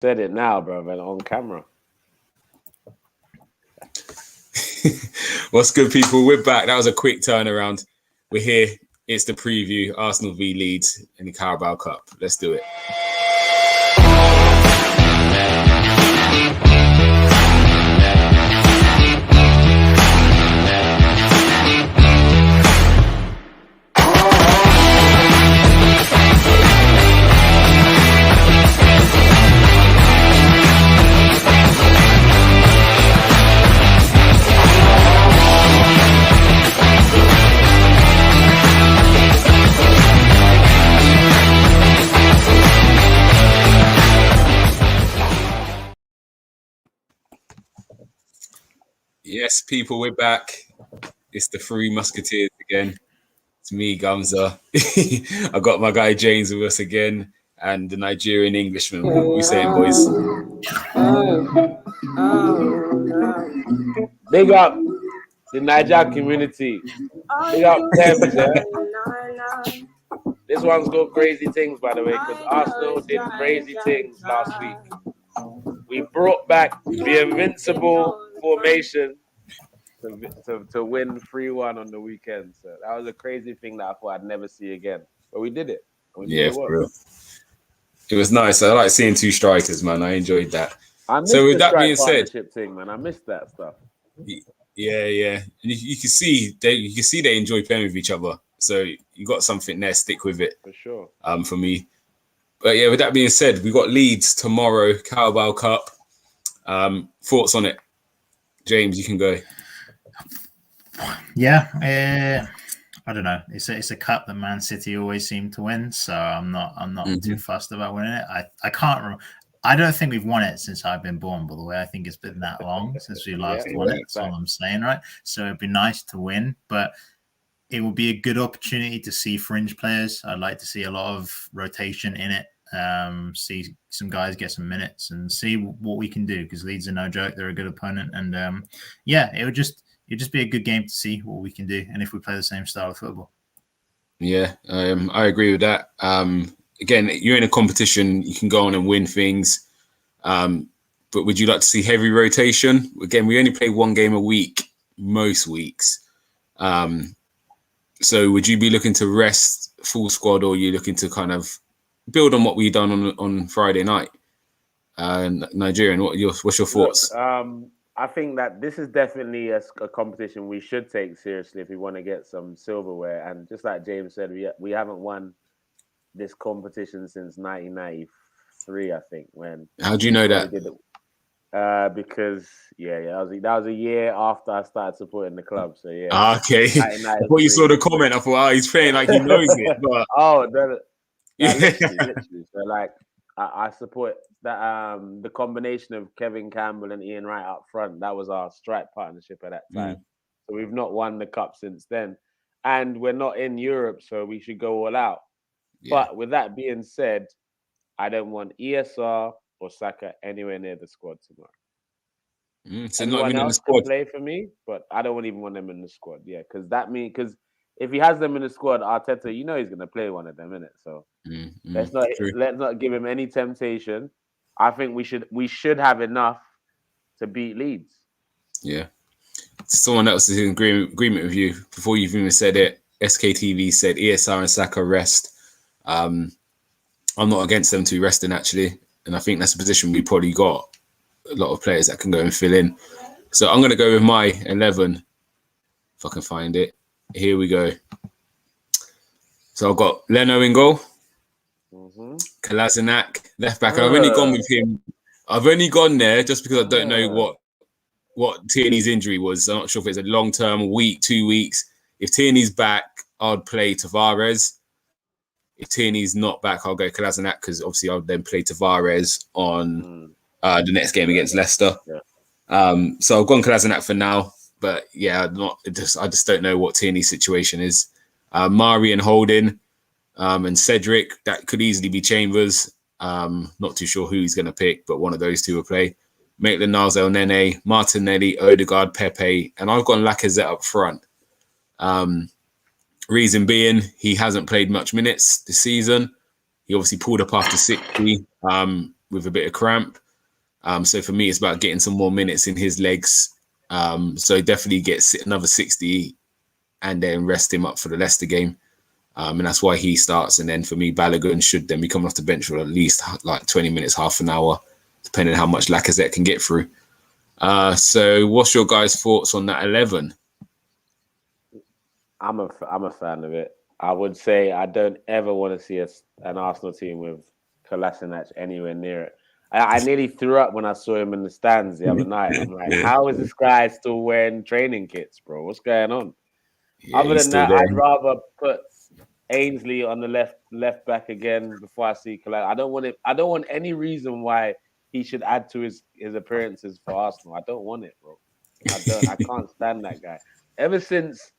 Said it now, bro, and on camera. What's good, people? We're back. That was a quick turnaround. We're here. It's the preview. Arsenal v Leeds in the Carabao Cup. Let's do it. Yes, people, we're back. It's the Three Musketeers again. It's me, Gamza. I got my guy James with us again, and the Nigerian Englishman. What are we saying, boys? Big up the Niger community. Big up Thames, yeah? This one's got crazy things, by the way, because Arsenal did crazy things last week. We brought back the invincible formation to win 3-1 on the weekend. So that was a crazy thing that I thought I'd never see again. But we did it. Yeah, for real. It was nice. I like seeing two strikers, man. I enjoyed that. So with that being said, thing, man, I missed that stuff. Yeah. And you can see they enjoy playing with each other. So you got something there. Stick with it. For sure. For me. But yeah, with that being said, we got Leeds tomorrow, Carabao Cup. Thoughts on it, James? You can go. Yeah, I don't know. It's a cup that Man City always seem to win, so I'm not too fussed about winning it. I can't remember. I don't think we've won it since I've been born, by the way. I think it's been that long since we last won it. That's all I'm saying, right? So it'd be nice to win, but it will be a good opportunity to see fringe players. I'd like to see a lot of rotation in it. See some guys get some minutes and see what we can do, because Leeds are no joke. They're a good opponent, and it'd just be a good game to see what we can do, and if we play the same style of football. Yeah, I agree with that. Again, you're in a competition, you can go on and win things, but would you like to see heavy rotation? Again, we only play one game a week most weeks. So would you be looking to rest full squad, or are you looking to kind of build on what we've done on Friday night? Nigerian, what's your thoughts? I think that this is definitely a competition we should take seriously if we want to get some silverware. And just like James said, we haven't won this competition since 1993, I think. How do you know that? Because that was a year after I started supporting the club. So yeah. Okay. I thought you saw the comment. I thought, he's playing like he knows it. But... literally. So like, I support that the combination of Kevin Campbell and Ian Wright up front. That was our strike partnership at that time. So we've not won the cup since then, and we're not in Europe, so we should go all out. Yeah. But with that being said, I don't want ESR or Saka anywhere near the squad tomorrow. So not even in the squad. Play for me, but I don't even want them in the squad. Yeah, because if he has them in the squad, Arteta, he's going to play one of them, innit? So let's not give him any temptation. I think we should have enough to beat Leeds. Yeah. Someone else is in agreement with you. Before you've even said it, SKTV said ESR and Saka rest. I'm not against them two resting, actually. And I think that's a position we probably got a lot of players that can go and fill in. So I'm going to go with my 11, if I can find it. Here we go. So I've got Leno in goal, Kolasinac left back. And I've only gone with him. I've only gone there just because I don't know what Tierney's injury was. I'm not sure if it's a long term, a week, 2 weeks. If Tierney's back, I'd play Tavares. If Tierney's not back, I'll go Kolasinac, because obviously I'll then play Tavares on the next game against Leicester. So I've gone Kolasinac for now. But yeah, I just don't know what Tierney's situation is. Mari and Holding and Cedric, that could easily be Chambers. Not too sure who he's going to pick, but one of those two will play. Maitland-Niles, Nene, Martinelli, Odegaard, Pepe, and I've got Lacazette up front. Reason being, he hasn't played much minutes this season. He obviously pulled up after 60. with a bit of cramp. So for me, it's about getting some more minutes in his legs. So definitely get another 60 and then rest him up for the Leicester game. And that's why he starts. And then for me, Balogun should then be coming off the bench for at least like 20 minutes, half an hour, depending on how much Lacazette can get through. So what's your guys' thoughts on that 11? I'm a fan of it. I would say I don't ever want to see an Arsenal team with Kolasinac anywhere near it. I nearly threw up when I saw him in the stands the other night. I'm like, how is this guy still wearing training kits, bro? What's going on? Yeah, Other than that, I'd rather put Ainsley on the left back again before I see Kolasinac. I don't want any reason why he should add to his appearances for Arsenal. I don't want it, bro. I can't stand that guy. Ever since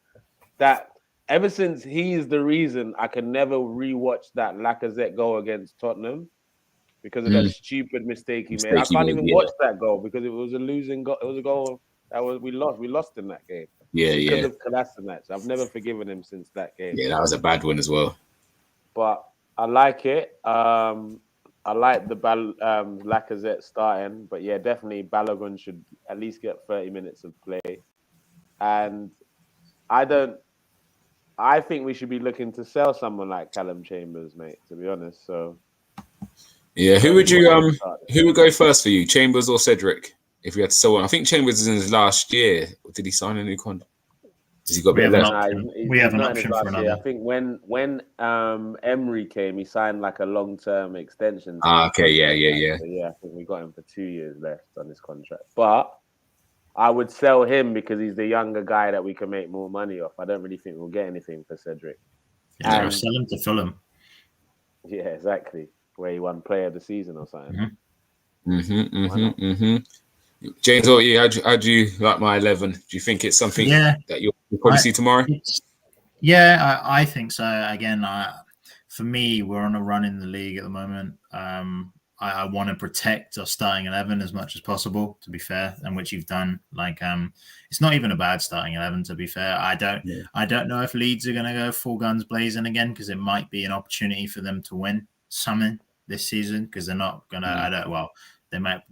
he's the reason I can never rewatch that Lacazette goal against Tottenham because of that stupid mistake he made. I can't even watch that goal because it was a losing goal. It was a goal that we lost. We lost in that game. Because of Kolasinac. I've never forgiven him since that game. Yeah, that was a bad one as well. But I like it. I like the Lacazette starting, but yeah, definitely Balogun should at least get 30 minutes of play. And I think we should be looking to sell someone like Callum Chambers, mate, to be honest. So yeah, who would go first for you, Chambers or Cedric? If you had to sell one, I think Chambers is in his last year. Did he sign a new contract? Has he got we have an option? We have an option for another. I think when Emery came, he signed like a long-term extension. Okay, yeah. So, yeah, I think we got him for 2 years left on his contract. But I would sell him because he's the younger guy that we can make more money off. I don't really think we'll get anything for Cedric. Yeah, sell him to Fulham. Yeah, exactly. Where he won Player of the Season or something. James, how do you like my 11? Do you think it's something that you'll probably see tomorrow? Yeah, I think so. Again, for me, we're on a run in the league at the moment. I want to protect our starting 11 as much as possible, to be fair, and which you've done. Like, it's not even a bad starting 11, to be fair. I don't know if Leeds are going to go full guns blazing again because it might be an opportunity for them to win something this season because they're not going to. They might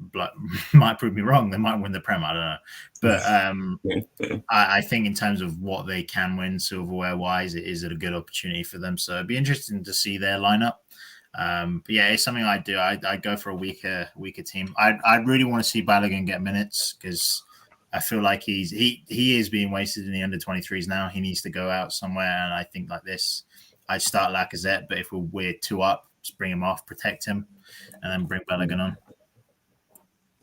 prove me wrong. They might win the Prem. I don't know. But I think in terms of what they can win silverware-wise, it is a good opportunity for them. So it'd be interesting to see their lineup. But yeah, it's something I do. I go for a weaker team. I really want to see Balogun get minutes because I feel like he is being wasted in the under-23s now. He needs to go out somewhere. And I think like this, I'd start Lacazette. But if we're 2 up, just bring him off, protect him, and then bring Balogun on.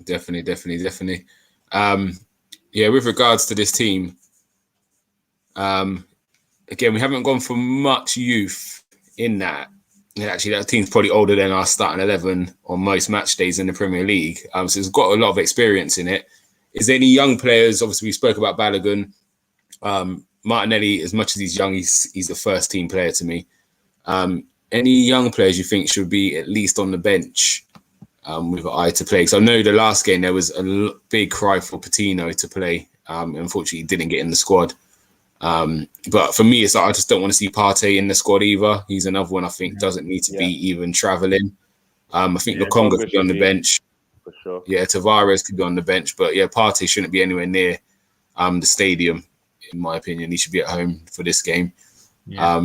Definitely. Yeah, with regards to this team, again, we haven't gone for much youth in that. Yeah, actually, that team's probably older than our starting 11 on most match days in the Premier League. So it's got a lot of experience in it. Is there any young players? Obviously, we spoke about Balogun. Martinelli, as much as he's young, he's the first team player to me. Any young players you think should be at least on the bench with an eye to play? Because I know the last game there was a big cry for Patino to play. Unfortunately, he didn't get in the squad. But for me, it's like I just don't want to see Partey in the squad either. He's another one I think doesn't need to be even travelling. I think Lokonga could be on the bench. For sure. Yeah, Tavares could be on the bench. But yeah, Partey shouldn't be anywhere near the stadium, in my opinion. He should be at home for this game. Yeah.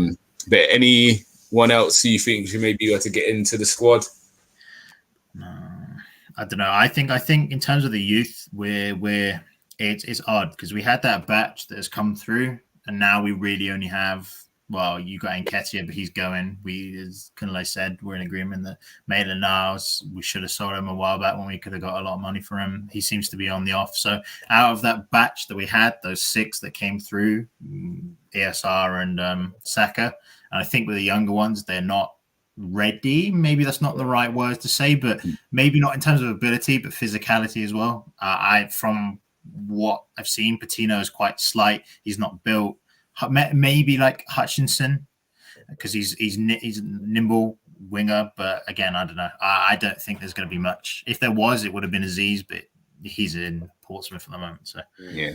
But anyone else you think should maybe be able to get into the squad? I don't know. I think in terms of the youth, it's odd because we had that batch that has come through, and now we really only have. Well, you got Nketiah, but he's going. As Kunle said, we're in agreement that Maitland-Niles, we should have sold him a while back when we could have got a lot of money for him. He seems to be on the off. So out of that batch that we had, those 6 that came through, ESR and Saka, and I think with the younger ones, they're not ready. Maybe that's not the right word to say, but maybe not in terms of ability, but physicality as well. From what I've seen, Patino is quite slight. He's not built. Maybe like Hutchinson because he's nimble winger, but again, I don't know. I don't think there's going to be much. If there was, it would have been Aziz, but he's in Portsmouth at the moment. So yeah.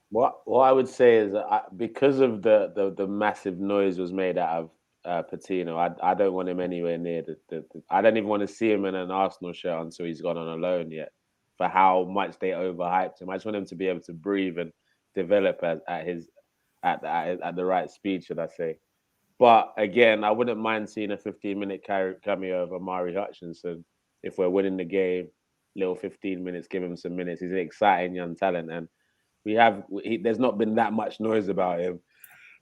What I would say is that because of the massive noise was made out of Patino. I don't want him anywhere near the I don't even want to see him in an Arsenal shirt until he's gone on a loan yet. For how much they overhyped him, I just want him to be able to breathe and develop at the right speed, should I say? But again, I wouldn't mind seeing a 15-minute cameo of Amari Hutchinson if we're winning the game. Little 15 minutes, give him some minutes. He's an exciting young talent, and there's not been that much noise about him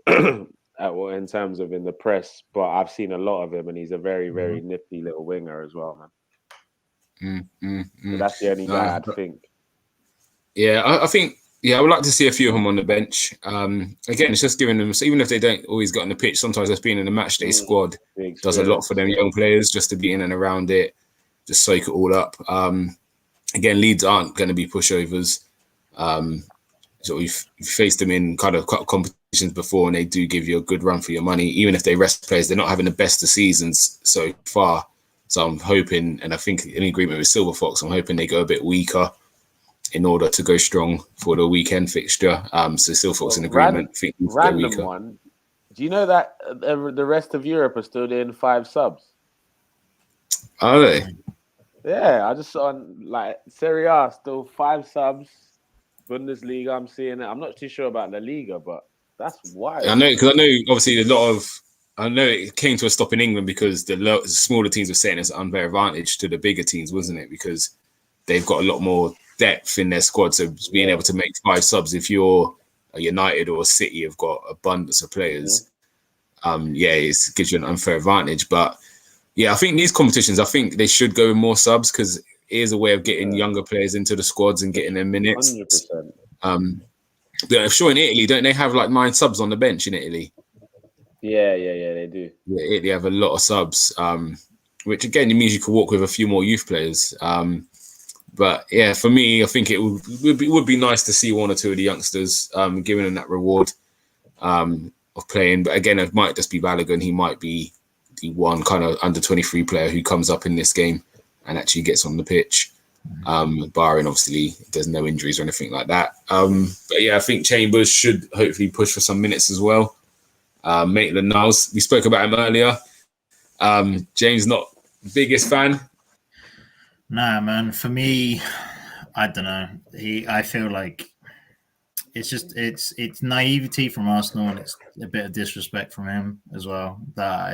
in terms of in the press, but I've seen a lot of him, and he's a very, very nifty little winger as well, man. So that's the only guy I'd think. Yeah, I think. Yeah, I would like to see a few of them on the bench. Again, it's just giving them, even if they don't always get on the pitch, sometimes just being in the matchday squad does a lot for them young players, just to be in and around it, just soak it all up. Again, Leeds aren't going to be pushovers. So we've faced them in kind of competitions before, and they do give you a good run for your money. Even if they rest players, they're not having the best of seasons so far. So I'm hoping, and I think in agreement with Silver Fox, I'm hoping they go a bit weaker in order to go strong for the weekend fixture. So Silver Fox in agreement. Random one. Do you know that the rest of Europe are still doing 5 subs? Are they? Yeah, I just saw like Serie A still 5 subs. Bundesliga, I'm seeing it. I'm not too sure about La Liga, but that's wild. I know, because I know obviously I know it came to a stop in England because the smaller teams were setting us an unfair advantage to the bigger teams, wasn't it? Because they've got a lot more depth in their squad. So being able to make 5 subs, if you're a United or a City, have got abundance of players. It gives you an unfair advantage. But yeah, I think these competitions, I think they should go with more subs because it is a way of getting younger players into the squads and getting them minutes. 100%. I'm sure in Italy, don't they have like 9 subs on the bench in Italy? Yeah, they do. Yeah, they have a lot of subs, which again, it means you could walk with a few more youth players. But yeah, for me, I think it would be nice to see 1 or 2 of the youngsters giving them that reward of playing. But again, it might just be Balogun. He might be the one kind of under 23 player who comes up in this game and actually gets on the pitch. Barring obviously there's no injuries or anything like that. But yeah, I think Chambers should hopefully push for some minutes as well. Maitland-Niles, we spoke about him earlier. James not the biggest fan. Nah, man. For me, I don't know. I feel like it's naivety from Arsenal, and it's a bit of disrespect from him as well. That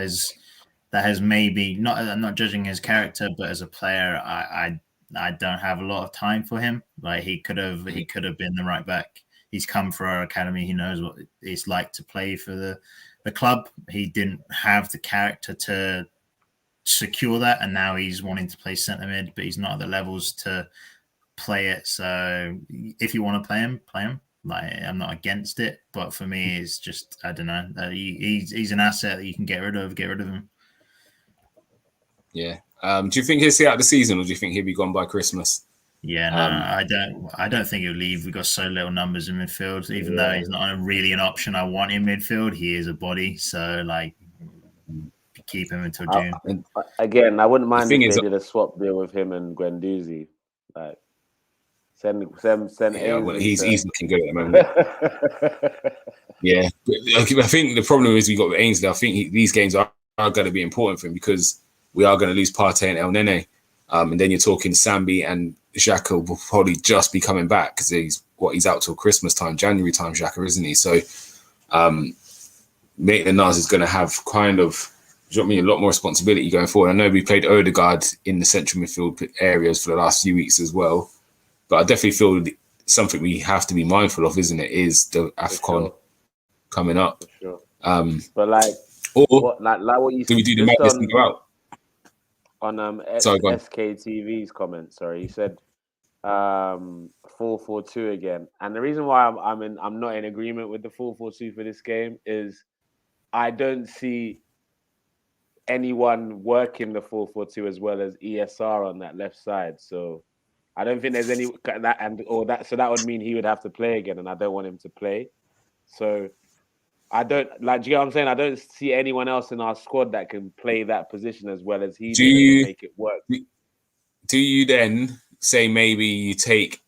has maybe not. I'm not judging his character, but as a player, I don't have a lot of time for him. Like he could have been the right back. He's come for our academy. He knows what it's like to play for the club. He didn't have the character to secure that, and now he's wanting to play centre mid, but he's not at the levels to play it. So if you want to play him, play him. Like I'm not against it, but for me, it's just I don't know. He's an asset that you can get rid of. Get rid of him. Yeah. Do you think he'll see out the season, or do you think he'll be gone by Christmas? Yeah, no, I don't think he'll leave. We've got so little numbers in midfield. Even though he's not really an option I want in midfield, he is a body. So like, keep him until June. Again, I wouldn't mind if they did a swap deal with him and Guendouzi. Like, send. Yeah, well, he's looking good at the moment. Yeah, I think the problem is we got with Ainsley. I think these games are going to be important for him because we are going to lose Partey and El Nene. And then you're talking Sambi and Xhaka will probably just be coming back because he's out till Christmas time, January time, Xhaka, isn't he? So Maitland-Niles is going to have kind of, a lot more responsibility going forward. I know we played Odegaard in the central midfield areas for the last few weeks as well, but I definitely feel something we have to be mindful of, isn't it, is the AFCON coming up. For sure. But like what you do we do the madness and go out? On SKTV's comment, he said 4-4-2 again, and the reason why I'm not in agreement with the 4-4-2 for this game is I don't see anyone working the 4-4-2 as well as ESR on that left side. So I don't think there's any that. So that would mean he would have to play again, and I don't want him to play. So I don't do you know what I'm saying? I don't see anyone else in our squad that can play that position as well as he did to make it work. Do you then say maybe you take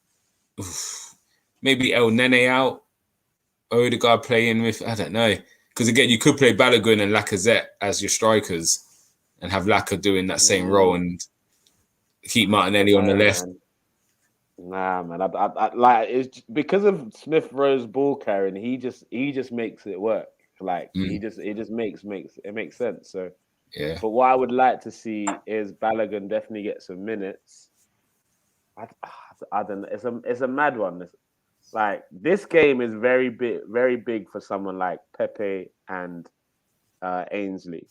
maybe El Nene out, Odegaard playing with, I don't know, because again, you could play Balogun and Lacazette as your strikers and have Laka doing that same role and keep Martinelli on the left. Man. Nah, man. I like it's because of Smith Rowe's ball carrying. He just makes it work. Like it just makes sense. So yeah. But what I would like to see is Balogun definitely get some minutes. I don't know. It's a mad one. Like this game is very big for someone like Pepe and Ainsley.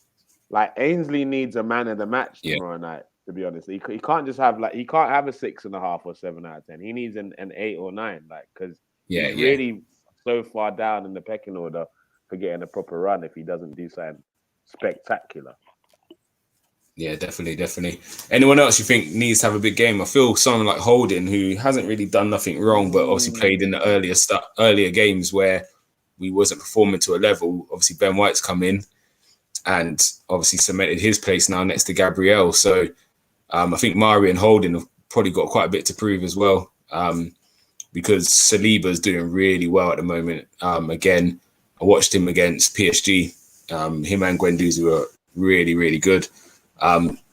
Like Ainsley needs a man of the match tomorrow night. To be honest, he can't just have he can't have a 6.5 or 7 out of 10. He needs an 8 or 9, like because he's really so far down in the pecking order for getting a proper run if he doesn't do something spectacular. Yeah, definitely. Anyone else you think needs to have a big game? I feel someone like Holding, who hasn't really done nothing wrong, but obviously played in the earlier games where we wasn't performing to a level. Obviously, Ben White's come in and obviously cemented his place now next to Gabriel. So I think Mari and Holding have probably got quite a bit to prove as well, because Saliba's doing really well at the moment. Again, I watched him against PSG. Him and Guendouzi were really, really good.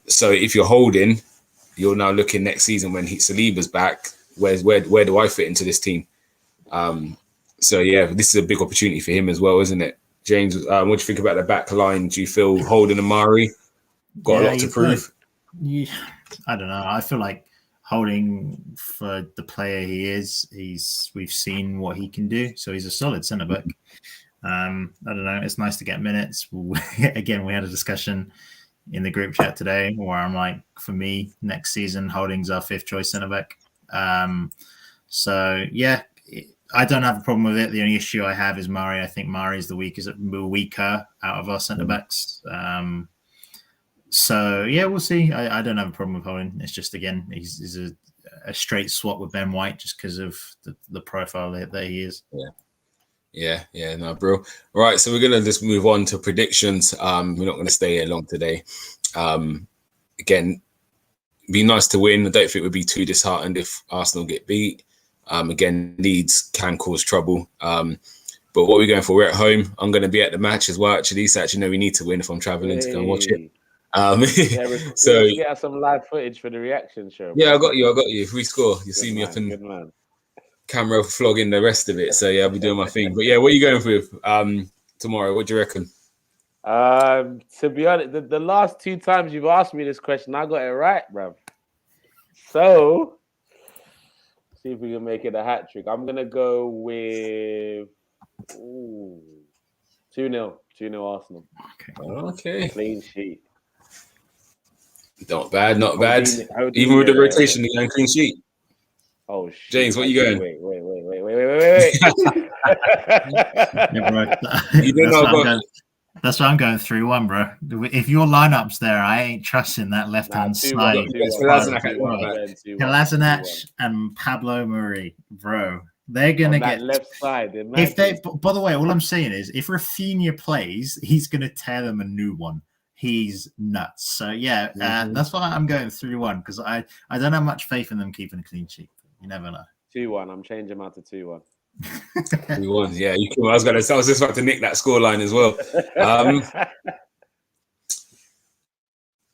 So if you're Holding, you're now looking next season when Saliba's back. Where do I fit into this team? So yeah, this is a big opportunity for him as well, isn't it, James? What do you think about the back line? Do you feel Holding and Mari got a lot to prove? I don't know. I feel like Holding, for the player he is, we've seen what he can do. So he's a solid centre back. I don't know. It's nice to get minutes. Again, we had a discussion in the group chat today where I'm like, for me, next season, Holding's our 5th choice centre back. So yeah, I don't have a problem with it. The only issue I have is Mari. I think Mari is the weaker out of our centre backs. So yeah, we'll see. I don't have a problem with Holding. It's just, again, he's a straight swap with Ben White just because of the profile that he is. Yeah, no, bro. All right, so we're gonna just move on to predictions. We're not gonna stay here long today. Again, be nice to win. I don't think we'd be too disheartened if Arsenal get beat. Again, Leeds can cause trouble. But what we're going for, we're at home. I'm going to be at the match as well, actually. So actually, no, we need to win if I'm traveling to go and watch it. So get us some live footage for the reaction show. Yeah, I got you. If we score, you see me up in camera flogging the rest of it. So yeah, I'll be doing my thing. But yeah, what are you going with tomorrow? What do you reckon? To be honest, the last 2 times you've asked me this question, I got it right, bruv. So see if we can make it a hat trick. I'm gonna go with 2-0 Arsenal. Okay. Clean sheet. Not bad. Even with the rotation, you're going clean sheet. Oh shit. James, what are you going? Wait. Yeah, bro. You don't know That's why I'm going 3-1, bro. If your lineup's there, I ain't trusting that left-hand side. Kolasinac and Pablo Mari, bro. They're gonna get left side. If they, by the way, all I'm saying is, if Rafinha plays, he's gonna tear them a new one. He's nuts. So yeah, that's why I'm going 3-1, because I don't have much faith in them keeping a clean sheet. You never know. 2-1. I'm changing them out to 2-1. 2-1. Yeah, you can. I was just about to nick that scoreline as well.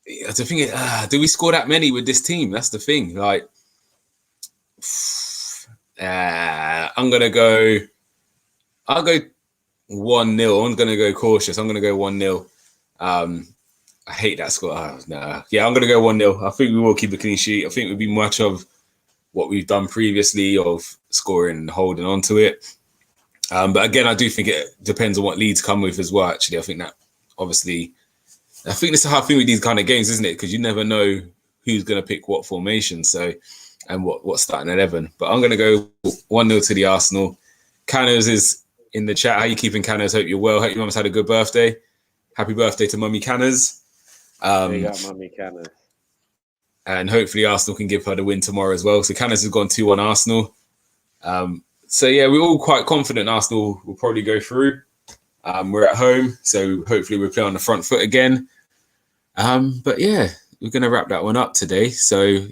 The thing is, do we score that many with this team? That's the thing. Like, I'm gonna go. I'll go 1-0. I'm gonna go cautious. I'm gonna go 1-0. I hate that score. Yeah, I'm gonna go 1-0. I think we will keep a clean sheet. I think it would be much of what we've done previously of scoring and holding on to it. But again, I do think it depends on what Leeds come with as well, actually. I think that, obviously, I think it's a hard thing with these kind of games, isn't it? Because you never know who's going to pick what formation, and what starting 11. But I'm going to go 1-0 to the Arsenal. Canners is in the chat. How you keeping, Canners? Hope you're well. Hope your mum's had a good birthday. Happy birthday to Mummy Canners. They got Mummy Canners. And hopefully Arsenal can give her the win tomorrow as well. So Canners has gone 2-1 Arsenal. So yeah, we're all quite confident Arsenal will probably go through. We're at home, so hopefully we'll play on the front foot again. But yeah, we're going to wrap that one up today. So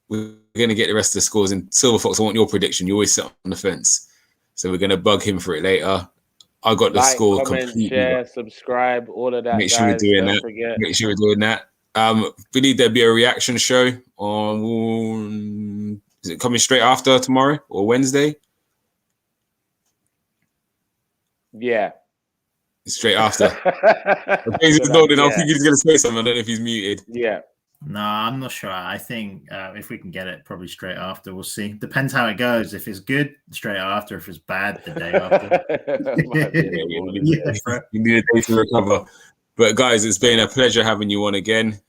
we're going to get the rest of the scores. And Silver Fox, I want your prediction. You always sit on the fence. So we're going to bug him for it later. I got the Like, score comment, completely. share, subscribe, all of that. Make sure guys. we're doing Don't that. forget. Make sure we're doing that. We need there be a reaction show on. Is it coming straight after tomorrow or Wednesday? Yeah. Straight after. Good He's nodding. I idea. think he's going to say something. I don't know if he's muted. Yeah. No, I'm not sure. I think if we can get it, probably straight after. We'll see. Depends how it goes. If it's good, straight after. If it's bad, the day after. You need a day to recover. But guys, it's been a pleasure having you on again.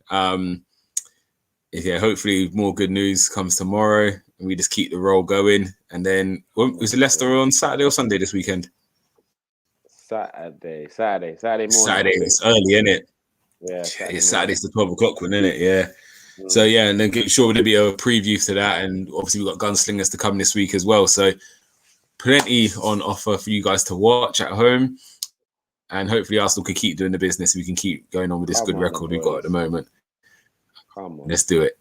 Yeah, hopefully more good news comes tomorrow, and we just keep the roll going. And then was it Leicester on Saturday or Sunday this weekend? Saturday morning. Saturday. It's early, isn't it? Yeah. Saturday's the 12 o'clock one, isn't it? Yeah. So yeah, and then sure there'll be a preview to that, and obviously we've got Gunslingers to come this week as well. So plenty on offer for you guys to watch at home, and hopefully Arsenal can keep doing the business. We can keep going on with this good record we've got at the moment. Come on. Let's do it.